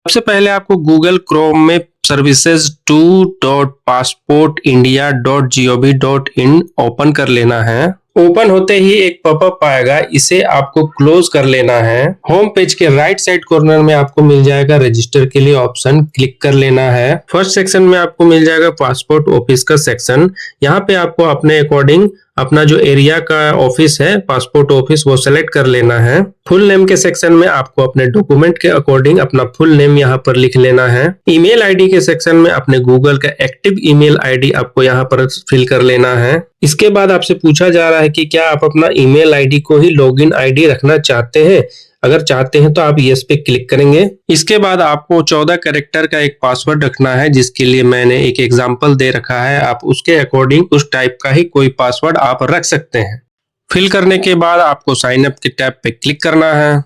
सबसे पहले आपको गूगल क्रोम में services2.passportindia.gov.in ओपन कर लेना है। ओपन होते ही एक पॉपअप आएगा, इसे आपको क्लोज कर लेना है। होम पेज के राइट साइड कॉर्नर में आपको मिल जाएगा रजिस्टर के लिए ऑप्शन, क्लिक कर लेना है। फर्स्ट सेक्शन में आपको मिल जाएगा पासपोर्ट ऑफिस का सेक्शन। यहाँ पे आपको अपने अकॉर्डिंग अपना जो एरिया का ऑफिस है पासपोर्ट ऑफिस वो सेलेक्ट कर लेना है। फुल नेम के सेक्शन में आपको अपने डॉक्यूमेंट के अकॉर्डिंग अपना फुल नेम यहाँ पर लिख लेना है। ईमेल आईडी के सेक्शन में अपने गूगल का एक्टिव ईमेल आईडी आपको यहाँ पर फिल कर लेना है। इसके बाद आपसे पूछा जा रहा है कि क्या आप अपना ईमेल आईडी को ही लॉगिन आईडी रखना चाहते हैं। अगर चाहते हैं तो आप यस पे क्लिक करेंगे। इसके बाद आपको 14 कैरेक्टर का एक पासवर्ड रखना है, जिसके लिए मैंने एक एग्जांपल दे रखा है। आप उसके अकॉर्डिंग उस टाइप का ही कोई पासवर्ड आप रख सकते हैं। फिल करने के बाद आपको साइन अप के टैब पे क्लिक करना है।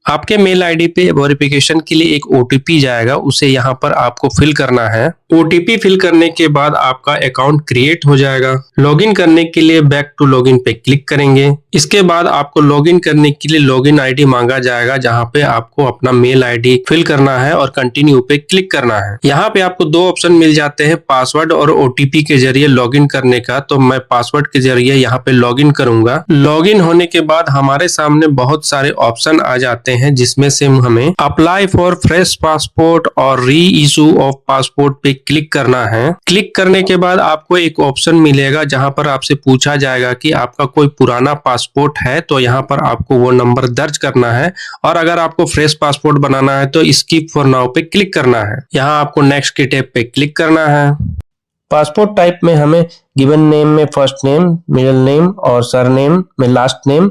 आपके मेल आईडी पे वेरिफिकेशन के लिए एक ओटीपी जाएगा, उसे यहाँ पर आपको फिल करना है। ओटीपी फिल करने के बाद आपका अकाउंट क्रिएट हो जाएगा। लॉगिन करने के लिए बैक टू लॉगिन पे क्लिक करेंगे। इसके बाद आपको लॉगिन करने के लिए लॉगिन आईडी मांगा जाएगा, जहाँ पे आपको अपना मेल आईडी फिल करना है और कंटिन्यू पे क्लिक करना है। यहाँ पे आपको दो ऑप्शन मिल जाते हैं, पासवर्ड और ओटीपी के जरिए लॉगिन करने का। तो मैं पासवर्ड के जरिए यहाँ पे लॉगिन करूंगा। लॉगिन होने के बाद हमारे सामने बहुत सारे ऑप्शन आ जाते हैं, जिसमें से हमें अप्लाई फॉर फ्रेश पासपोर्ट और री इशू ऑफ पासपोर्ट पे क्लिक करना है। क्लिक करने के बाद आपको एक ऑप्शन मिलेगा, जहां पर आपसे पूछा जाएगा कि आपका कोई पुराना पासपोर्ट है, तो यहाँ पर आपको वो नंबर दर्ज करना है। और अगर आपको फ्रेश पासपोर्ट बनाना है तो स्किप फॉर नाउ पे क्लिक करना है। यहाँ आपको नेक्स्ट के टैब पे क्लिक करना है। पासपोर्ट टाइप में हमें गिवन नेम में फर्स्ट नेम, मिडिल नेम और सरनेम में लास्ट नेम,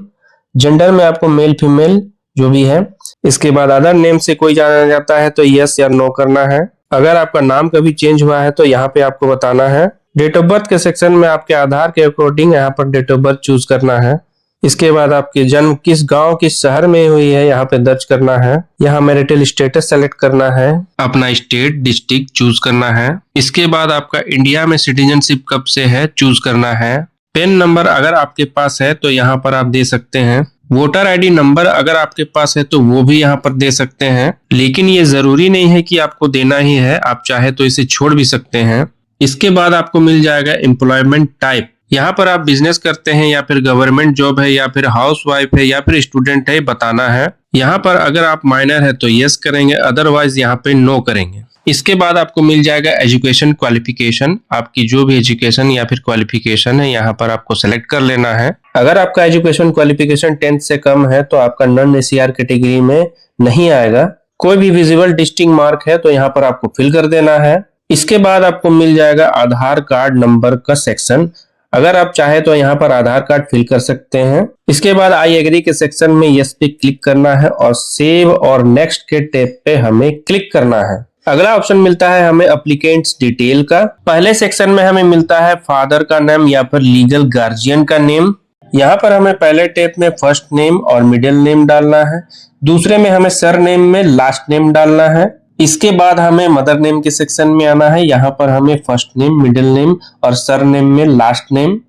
जेंडर में आपको मेल फीमेल जो भी है। इसके बाद अदर नेम से कोई जाना जाता है तो यस या नो करना है। अगर आपका नाम कभी चेंज हुआ है तो यहाँ पे आपको बताना है। डेट ऑफ बर्थ के सेक्शन में आपके आधार के अकॉर्डिंग यहाँ पर डेट ऑफ बर्थ चूज करना है। इसके बाद आपकी जन्म किस गांव किस शहर में हुई है यहाँ पे दर्ज करना है। यहाँ मैरिटल स्टेटस सेलेक्ट करना है। अपना स्टेट डिस्ट्रिक्ट चूज करना है। इसके बाद आपका इंडिया में सिटीजनशिप कब से है चूज करना है। पेन नंबर अगर आपके पास है तो यहाँ पर आप दे सकते हैं। वोटर आईडी नंबर अगर आपके पास है तो वो भी यहाँ पर दे सकते हैं, लेकिन ये जरूरी नहीं है कि आपको देना ही है, आप चाहे तो इसे छोड़ भी सकते हैं। इसके बाद आपको मिल जाएगा एम्प्लॉयमेंट टाइप। यहाँ पर आप बिजनेस करते हैं या फिर गवर्नमेंट जॉब है या फिर हाउस वाइफ है या फिर स्टूडेंट है, बताना है। यहाँ पर अगर आप माइनर है तो यस करेंगे, अदरवाइज यहाँ पे नो करेंगे। इसके बाद आपको मिल जाएगा एजुकेशन क्वालिफिकेशन। आपकी जो भी एजुकेशन या फिर क्वालिफिकेशन है यहाँ पर आपको सेलेक्ट कर लेना है। अगर आपका एजुकेशन क्वालिफिकेशन 10th से कम है तो आपका नॉन एसीआर कैटेगरी में नहीं आएगा। कोई भी विजिबल डिस्टिंक्ट मार्क है तो यहाँ पर आपको फिल कर देना है। इसके बाद आपको मिल जाएगा आधार कार्ड नंबर का सेक्शन। अगर आप चाहे तो यहाँ पर आधार कार्ड फिल कर सकते हैं। इसके बाद आई एग्री के सेक्शन में यस पे क्लिक करना है और सेव और नेक्स्ट के टैब पे हमें क्लिक करना है। अगला ऑप्शन मिलता है हमें एप्लीकेंट्स डिटेल का। पहले सेक्शन में हमें मिलता है फादर का नेम या फिर लीगल गार्जियन का नेम। यहाँ पर हमें पहले टैब में फर्स्ट नेम और मिडिल नेम डालना है। दूसरे में हमें सर नेम में लास्ट नेम डालना है। इसके बाद हमें मदर नेम के सेक्शन में आना है। यहाँ पर हमें फर्स्ट नेम, मिडिल नेम और सर नेम में लास्ट नेम।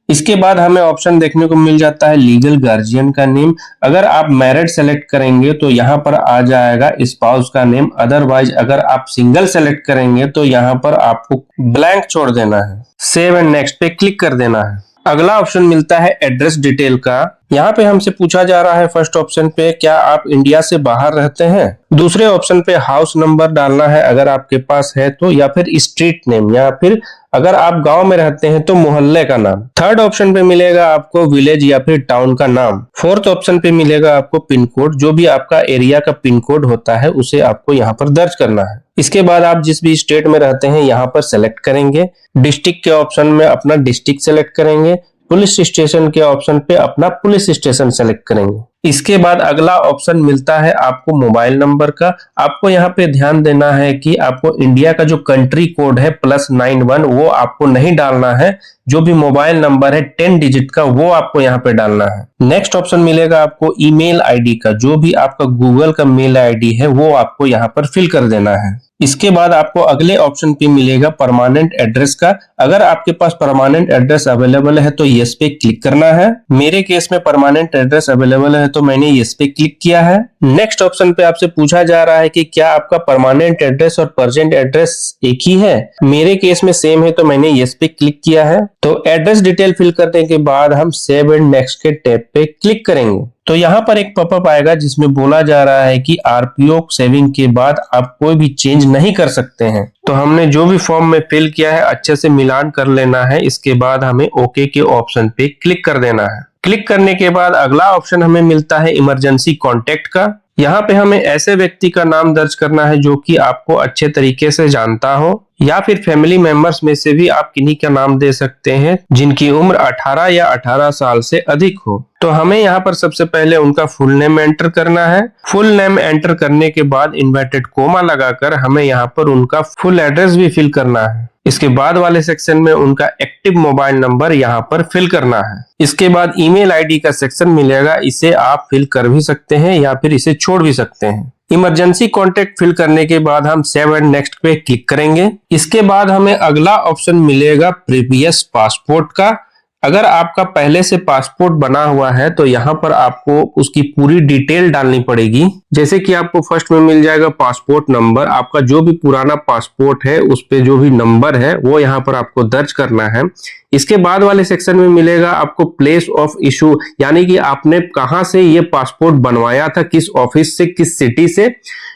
इसके बाद हमें ऑप्शन देखने को मिल जाता है लीगल गार्जियन का नेम। अगर आप मैरिड सेलेक्ट करेंगे तो यहाँ पर आ जाएगा स्पाउस का नेम, अदरवाइज अगर आप सिंगल सेलेक्ट करेंगे तो यहाँ पर आपको ब्लैंक छोड़ देना है। सेव एंड नेक्स्ट पे क्लिक कर देना है। अगला ऑप्शन मिलता है एड्रेस डिटेल का। यहाँ पे हमसे पूछा जा रहा है फर्स्ट ऑप्शन पे क्या आप इंडिया से बाहर रहते हैं। दूसरे ऑप्शन पे हाउस नंबर डालना है अगर आपके पास है तो, या फिर स्ट्रीट नेम, या फिर अगर आप गांव में रहते हैं तो मोहल्ले का नाम। थर्ड ऑप्शन पे मिलेगा आपको विलेज या फिर टाउन का नाम। फोर्थ ऑप्शन पे मिलेगा आपको पिन कोड, जो भी आपका एरिया का पिन कोड होता है उसे आपको यहाँ पर दर्ज करना है। इसके बाद आप जिस भी स्टेट में रहते हैं यहाँ पर सेलेक्ट करेंगे। डिस्ट्रिक्ट के ऑप्शन में अपना डिस्ट्रिक्ट सेलेक्ट करेंगे। पुलिस स्टेशन के ऑप्शन पे अपना पुलिस स्टेशन सेलेक्ट करेंगे। इसके बाद अगला ऑप्शन मिलता है आपको मोबाइल नंबर का। आपको यहाँ पे ध्यान देना है कि आपको इंडिया का जो कंट्री कोड है +91 वो आपको नहीं डालना है। जो भी मोबाइल नंबर है 10 डिजिट का वो आपको यहाँ पे डालना है। नेक्स्ट ऑप्शन मिलेगा आपको ईमेल आईडी का। जो भी आपका गूगल का मेल आईडी है वो आपको यहाँ पर फिल कर देना है। इसके बाद आपको अगले ऑप्शन पे मिलेगा परमानेंट एड्रेस का। अगर आपके पास परमानेंट एड्रेस अवेलेबल है तो यस पे क्लिक करना है। मेरे केस में परमानेंट एड्रेस अवेलेबल है तो मैंने यस पे क्लिक किया है। नेक्स्ट ऑप्शन पे आपसे पूछा जा रहा है कि क्या आपका परमानेंट एड्रेस और प्रेजेंट एड्रेस एक ही है। मेरे केस में सेम है तो मैंने यस पे क्लिक किया है। तो एड्रेस डिटेल फिल करने के बाद हम सेव एंड नेक्स्ट के टैब पे क्लिक करेंगे। तो यहाँ पर एक पॉपअप आएगा जिसमें बोला जा रहा है कि आरपीओ सेविंग के बाद आप कोई भी चेंज नहीं कर सकते हैं। तो हमने जो भी फॉर्म में फिल किया है अच्छे से मिलान कर लेना है। इसके बाद हमें ओके के ऑप्शन पे क्लिक कर देना है। क्लिक करने के बाद अगला ऑप्शन हमें मिलता है इमरजेंसी कॉन्टेक्ट का। यहाँ पे हमें ऐसे व्यक्ति का नाम दर्ज करना है जो कि आपको अच्छे तरीके से जानता हो, या फिर फैमिली मेंबर्स में से भी आप किन्हीं का नाम दे सकते हैं जिनकी उम्र 18 या 18 साल से अधिक हो। तो हमें यहाँ पर सबसे पहले उनका फुल नेम एंटर करना है। फुल नेम एंटर करने के बाद इन्वर्टेड कोमा लगाकर हमें यहाँ पर उनका फुल एड्रेस भी फिल करना है। इसके बाद वाले सेक्शन में उनका एक्टिव मोबाइल नंबर यहाँ पर फिल करना है। इसके बाद ईमेल आईडी का सेक्शन मिलेगा, इसे आप फिल कर भी सकते हैं या फिर इसे छोड़ भी सकते हैं। इमरजेंसी कॉन्टेक्ट फिल करने के बाद हम सेव एंड नेक्स्ट पे क्लिक करेंगे। इसके बाद हमें अगला ऑप्शन मिलेगा प्रीवियस पासपोर्ट का। अगर आपका पहले से पासपोर्ट बना हुआ है तो यहाँ पर आपको उसकी पूरी डिटेल डालनी पड़ेगी। जैसे कि आपको फर्स्ट में मिल जाएगा पासपोर्ट नंबर, आपका जो भी पुराना पासपोर्ट है उस पे जो भी नंबर है वो यहाँ पर आपको दर्ज करना है। इसके बाद वाले सेक्शन में मिलेगा आपको प्लेस ऑफ इशू, यानी कि आपने कहाँ से ये पासपोर्ट बनवाया था, किस ऑफिस से, किस सिटी से।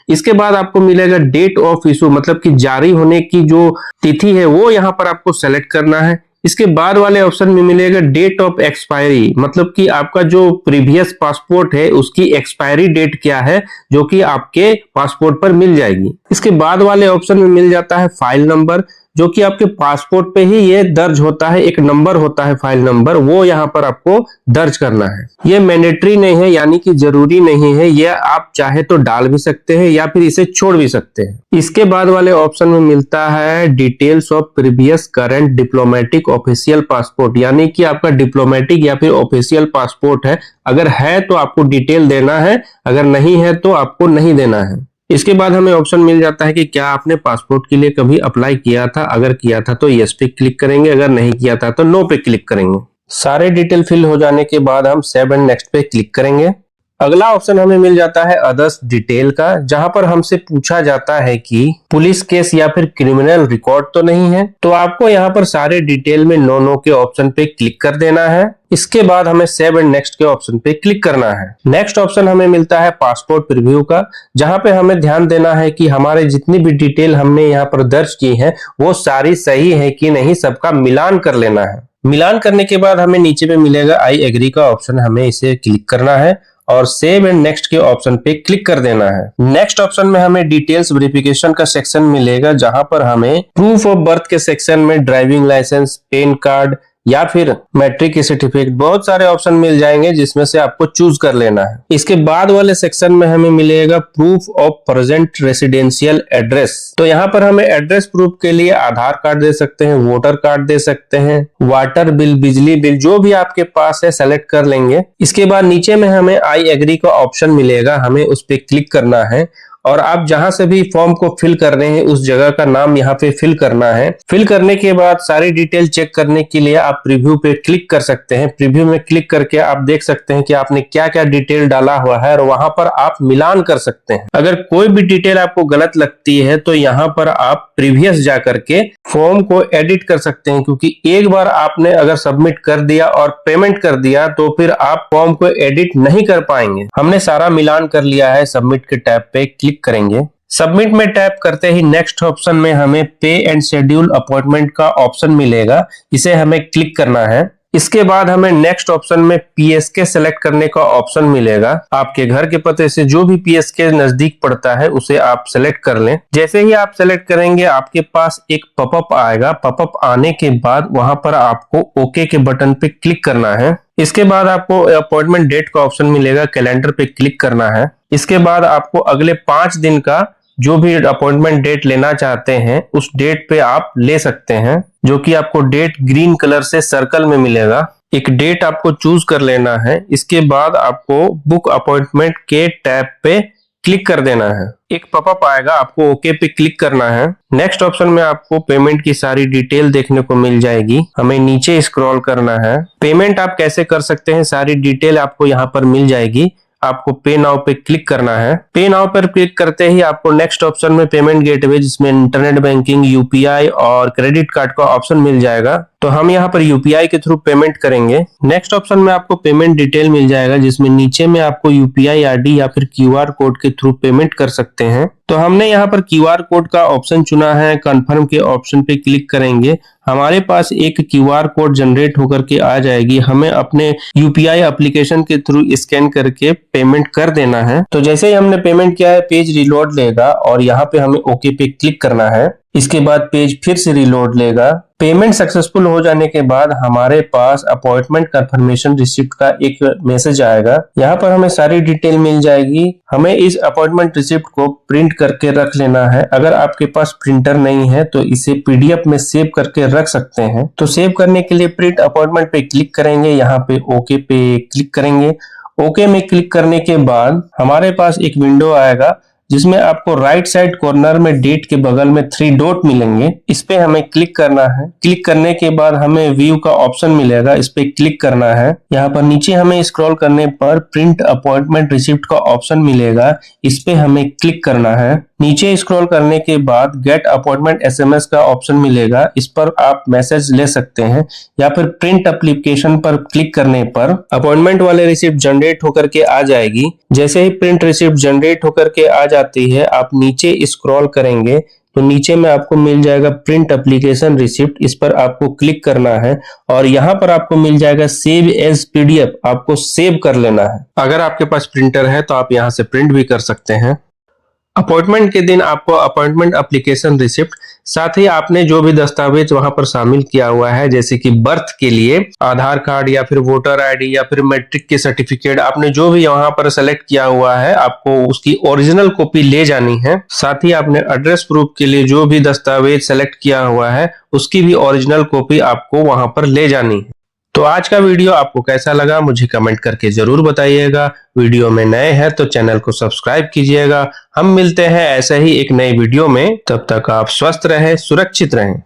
इसके बाद आपको मिलेगा डेट ऑफ इशू, मतलब कि जारी होने की जो तिथि है वो यहाँ पर आपको सेलेक्ट करना है। इसके बाद वाले ऑप्शन में मिलेगा डेट ऑफ एक्सपायरी, मतलब कि आपका जो प्रीवियस पासपोर्ट है उसकी एक्सपायरी डेट क्या है जो कि आपके पासपोर्ट पर मिल जाएगी। इसके बाद वाले ऑप्शन में मिल जाता है फाइल नंबर, जो कि आपके पासपोर्ट पे ही ये दर्ज होता है, एक नंबर होता है फाइल नंबर, वो यहाँ पर आपको दर्ज करना है। ये मैंडेटरी नहीं है, यानी कि जरूरी नहीं है, ये आप चाहे तो डाल भी सकते हैं या फिर इसे छोड़ भी सकते हैं। इसके बाद वाले ऑप्शन में मिलता है details of previous current diplomatic official passport, यानी कि आपका डिप्लोमेटिक या फिर ऑफिशियल पासपोर्ट है, अगर है तो आपको डिटेल देना है, अगर नहीं है तो आपको नहीं देना है। इसके बाद हमें ऑप्शन मिल जाता है कि क्या आपने पासपोर्ट के लिए कभी अप्लाई किया था, अगर किया था तो यस पे क्लिक करेंगे, अगर नहीं किया था तो नो पे क्लिक करेंगे। सारे डिटेल फिल हो जाने के बाद हम सेव एंड नेक्स्ट पे क्लिक करेंगे। अगला ऑप्शन हमें मिल जाता है अदर्स डिटेल का, जहां पर हमसे पूछा जाता है कि पुलिस केस या फिर क्रिमिनल रिकॉर्ड तो नहीं है। तो आपको यहाँ पर सारे डिटेल में नो नो के ऑप्शन पे क्लिक कर देना है। इसके बाद हमें सेव एंड नेक्स्ट के ऑप्शन पे क्लिक करना है। नेक्स्ट ऑप्शन हमें मिलता है पासपोर्ट प्रीव्यू का, जहां पे हमें ध्यान देना है कि हमारे जितनी भी डिटेल हमने यहाँ पर दर्ज की है वो सारी सही है कि नहीं, सबका मिलान कर लेना है। मिलान करने के बाद हमें नीचे पे मिलेगा आई एग्री का ऑप्शन, हमें इसे क्लिक करना है और सेव एंड नेक्स्ट के ऑप्शन पे क्लिक कर देना है। नेक्स्ट ऑप्शन में हमें डिटेल्स वेरिफिकेशन का सेक्शन मिलेगा, जहां पर हमें प्रूफ ऑफ बर्थ के सेक्शन में ड्राइविंग लाइसेंस, पैन कार्ड या फिर मैट्रिक के सर्टिफिकेट, बहुत सारे ऑप्शन मिल जाएंगे जिसमें से आपको चूज कर लेना है। इसके बाद वाले सेक्शन में हमें मिलेगा proof of present residential address. तो यहाँ पर हमें एड्रेस प्रूफ के लिए आधार कार्ड दे सकते हैं, वोटर कार्ड दे सकते हैं, वाटर बिल, बिजली बिल, जो भी आपके पास है सेलेक्ट कर लेंगे। इसके बाद नीचे में हमें आई एग्री का ऑप्शन मिलेगा, हमें उस पर क्लिक करना है और आप जहां से भी फॉर्म को फिल कर रहे हैं उस जगह का नाम यहाँ पे फिल करना है। फिल करने के बाद सारी डिटेल चेक करने के लिए आप प्रीव्यू पे क्लिक कर सकते हैं। प्रीव्यू में क्लिक करके आप देख सकते हैं कि आपने क्या क्या डिटेल डाला हुआ है और वहां पर आप मिलान कर सकते हैं। अगर कोई भी डिटेल आपको गलत लगती है तो यहाँ पर आप प्रीवियस जा करके फॉर्म को एडिट कर सकते हैं, क्योंकि एक बार आपने अगर सबमिट कर दिया और पेमेंट कर दिया तो फिर आप फॉर्म को एडिट नहीं कर पाएंगे। हमने सारा मिलान कर लिया है, सबमिट के टैब पे क्लिक करेंगे। सबमिट में टैप करते ही नेक्स्ट ऑप्शन में हमें पे एंड शेड्यूल अपॉइंटमेंट का ऑप्शन मिलेगा, इसे हमें क्लिक करना है। इसके बाद हमें नेक्स्ट ऑप्शन में पीएसके सेलेक्ट करने का ऑप्शन मिलेगा। आपके घर के पते से जो भी पीएसके नजदीक पड़ता है उसे आप सेलेक्ट कर लें। जैसे ही आप सेलेक्ट करेंगे आपके पास एक पॉपअप आएगा। पॉपअप आने के बाद वहां पर आपको ओके के बटन पे क्लिक करना है। इसके बाद आपको अपॉइंटमेंट डेट का ऑप्शन मिलेगा, कैलेंडर पे क्लिक करना है। इसके बाद आपको अगले 5 दिन का जो भी अपॉइंटमेंट डेट लेना चाहते हैं उस डेट पे आप ले सकते हैं, जो कि आपको डेट ग्रीन कलर से सर्कल में मिलेगा। एक डेट आपको चूज कर लेना है। इसके बाद आपको बुक अपॉइंटमेंट के टैब पे क्लिक कर देना है। एक पॉपअप आएगा, आपको ओके पे क्लिक करना है। नेक्स्ट ऑप्शन में आपको पेमेंट की सारी डिटेल देखने को मिल जाएगी। हमें नीचे स्क्रॉल करना है। पेमेंट आप कैसे कर सकते हैं, सारी डिटेल आपको यहाँ पर मिल जाएगी। आपको पे नाउ पे क्लिक करना है। पे नाउ पर क्लिक करते ही आपको नेक्स्ट ऑप्शन में पेमेंट गेटवे, जिसमें इंटरनेट बैंकिंग, यूपीआई और क्रेडिट कार्ड का ऑप्शन मिल जाएगा। तो हम यहाँ पर यूपीआई के थ्रू पेमेंट करेंगे। नेक्स्ट ऑप्शन में आपको पेमेंट डिटेल मिल जाएगा, जिसमें नीचे में आपको यूपीआई आईडी या फिर क्यूआर कोड के थ्रू पेमेंट कर सकते हैं। तो हमने यहाँ पर क्यूआर कोड का ऑप्शन चुना है। कंफर्म के ऑप्शन पे क्लिक करेंगे। हमारे पास एक क्यूआर कोड जनरेट होकर के आ जाएगी। हमें अपने यूपीआई एप्लीकेशन के थ्रू स्कैन करके पेमेंट कर देना है। तो जैसे ही हमने पेमेंट किया है, पेज रिलोड लेगा और यहाँ पे हमें ओके पे क्लिक करना है। इसके बाद पेज फिर से रिलोड लेगा। पेमेंट सक्सेसफुल हो जाने के बाद हमारे पास अपॉइंटमेंट कंफर्मेशन रिसिप्ट का एक मैसेज आएगा। यहाँ पर हमें सारी डिटेल मिल जाएगी। हमें इस अपॉइंटमेंट रिसिप्ट को प्रिंट करके रख लेना है। अगर आपके पास प्रिंटर नहीं है तो इसे पीडीएफ में सेव करके रख सकते हैं। तो सेव करने के लिए प्रिंट अपॉइंटमेंट पे क्लिक करेंगे, यहाँ पे ओके पे क्लिक करेंगे। ओके में क्लिक करने के बाद हमारे पास एक विंडो आएगा, जिसमें आपको राइट साइड कॉर्नर में डेट के बगल में 3 डॉट मिलेंगे। इस पे हमें क्लिक करना है। क्लिक करने के बाद हमें व्यू का ऑप्शन मिलेगा, इस पे क्लिक करना है। यहाँ पर नीचे हमें स्क्रॉल करने पर प्रिंट अपॉइंटमेंट रिसिप्ट का ऑप्शन मिलेगा, इस पे हमें क्लिक करना है। नीचे स्क्रॉल करने के बाद गेट अपॉइंटमेंट एसएमएस का ऑप्शन मिलेगा, इस पर आप मैसेज ले सकते हैं या फिर प्रिंट एप्लीकेशन पर क्लिक करने पर अपॉइंटमेंट वाले रिसिप्ट जनरेट होकर के आ जाएगी। जैसे ही प्रिंट रिसिप्ट जनरेट होकर के आ जाती है, आप नीचे स्क्रॉल करेंगे तो नीचे में आपको मिल जाएगा प्रिंट एप्लीकेशन रिसिप्ट, इस पर आपको क्लिक करना है और यहाँ पर आपको मिल जाएगा सेव एज पीडीएफ, आपको सेव कर लेना है। अगर आपके पास प्रिंटर है तो आप यहाँ से प्रिंट भी कर सकते हैं। अपॉइंटमेंट के दिन आपको अपॉइंटमेंट एप्लीकेशन रिसिप्ट, साथ ही आपने जो भी दस्तावेज वहां पर शामिल किया हुआ है, जैसे कि बर्थ के लिए आधार कार्ड या फिर वोटर आईडी या फिर मैट्रिक के सर्टिफिकेट, आपने जो भी वहां पर सेलेक्ट किया हुआ है, आपको उसकी ओरिजिनल कॉपी ले जानी है। साथ ही आपने एड्रेस प्रूफ के लिए जो भी दस्तावेज सेलेक्ट किया हुआ है, उसकी भी ओरिजिनल कॉपी आपको वहां पर ले जानी है। तो आज का वीडियो आपको कैसा लगा मुझे कमेंट करके जरूर बताइएगा। वीडियो में नए हैं तो चैनल को सब्सक्राइब कीजिएगा। हम मिलते हैं ऐसे ही एक नई वीडियो में। तब तक आप स्वस्थ रहें, सुरक्षित रहें।